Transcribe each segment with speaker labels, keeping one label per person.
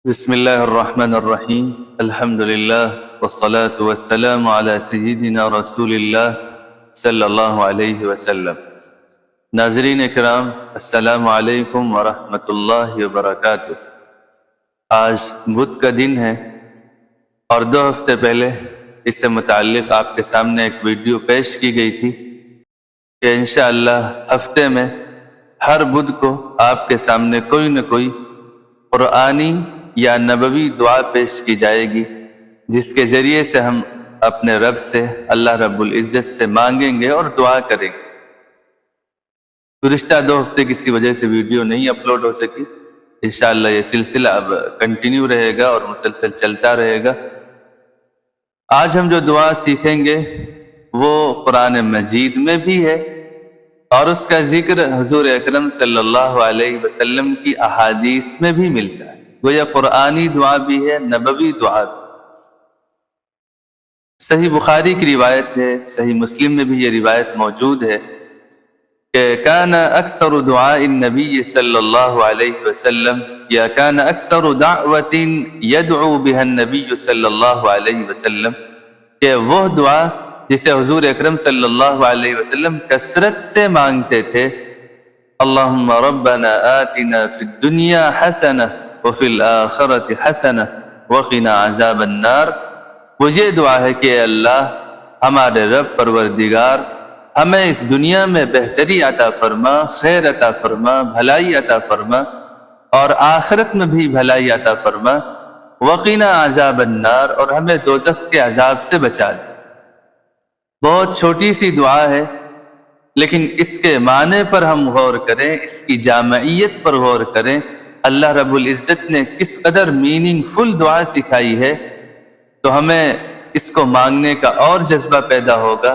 Speaker 1: بسم اللہ الرحمن الرحیم الحمد للہ والصلاة والسلام علی سیدنا رسول اللہ صلی اللہ علیہ وسلم۔ ناظرین اکرام، السلام علیکم ورحمۃ اللہ وبرکاتہ۔ آج بدھ کا دن ہے اور 2 ہفتے پہلے اس سے متعلق آپ کے سامنے ایک ویڈیو پیش کی گئی تھی کہ انشاءاللہ ہفتے میں ہر بدھ کو آپ کے سامنے کوئی نہ کوئی قرآنی یا نبوی دعا پیش کی جائے گی، جس کے ذریعے سے ہم اپنے رب سے، اللہ رب العزت سے مانگیں گے اور دعا کریں گے۔ گزشتہ 2 ہفتے کسی وجہ سے ویڈیو نہیں اپلوڈ ہو سکی۔ انشاءاللہ یہ سلسلہ اب کنٹینیو رہے گا اور مسلسل چلتا رہے گا۔ آج ہم جو دعا سیکھیں گے وہ قرآن مجید میں بھی ہے اور اس کا ذکر حضور اکرم صلی اللہ علیہ وسلم کی احادیث میں بھی ملتا ہے۔ گویا قرآنی دعا بھی ہے، نبوی دعا بھی۔ صحیح بخاری کی روایت ہے، صحیح مسلم میں بھی یہ روایت موجود ہے کہ کان اکثر دعاء النبی صلی اللہ علیہ وسلم یا کان اکثر دعوت یدعو بها النبی صلی اللہ علیہ وسلم، کہ وہ دعا جسے حضور اکرم صلی اللہ علیہ وسلم کثرت سے مانگتے تھے، اللہم ربنا آتنا فی الدنیا حسنہ وفی الآخرۃ حسنہ وقنا عذاب النار، وہ یہ دعا ہے کہ اے اللہ ہمارے رب پروردگار ہمیں اس دنیا میں بہتری عطا فرما، خیر عطا فرما، بھلائی عطا فرما، اور آخرت میں بھی بھلائی عطا فرما، وقنا عذاب النار، اور ہمیں دوزخ کے عذاب سے بچا دے۔ بہت چھوٹی سی دعا ہے، لیکن اس کے معنی پر ہم غور کریں، اس کی جامعیت پر غور کریں، اللہ رب العزت نے کس قدر میننگ فل دعا سکھائی ہے، تو ہمیں اس کو مانگنے کا اور جذبہ پیدا ہوگا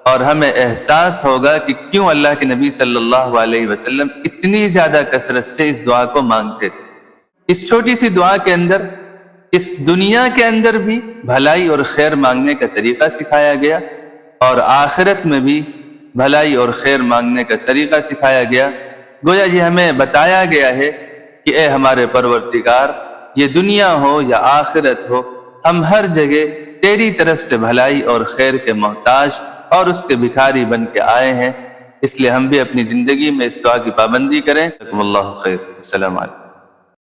Speaker 1: اور ہمیں احساس ہوگا کہ کیوں اللہ کے نبی صلی اللہ علیہ وسلم اتنی زیادہ کثرت سے اس دعا کو مانگتے تھے۔ اس چھوٹی سی دعا کے اندر اس دنیا کے اندر بھی بھلائی اور خیر مانگنے کا طریقہ سکھایا گیا اور آخرت میں بھی بھلائی اور خیر مانگنے کا طریقہ سکھایا گیا۔ گویا یہ ہمیں بتایا گیا ہے کہ اے ہمارے پروردگار، یہ دنیا ہو یا آخرت ہو، ہم ہر جگہ تیری طرف سے بھلائی اور خیر کے محتاج اور اس کے بھکاری بن کے آئے ہیں، اس لیے ہم بھی اپنی زندگی میں اس دعا کی پابندی کریں۔ اللہ خیر، السلام علیکم۔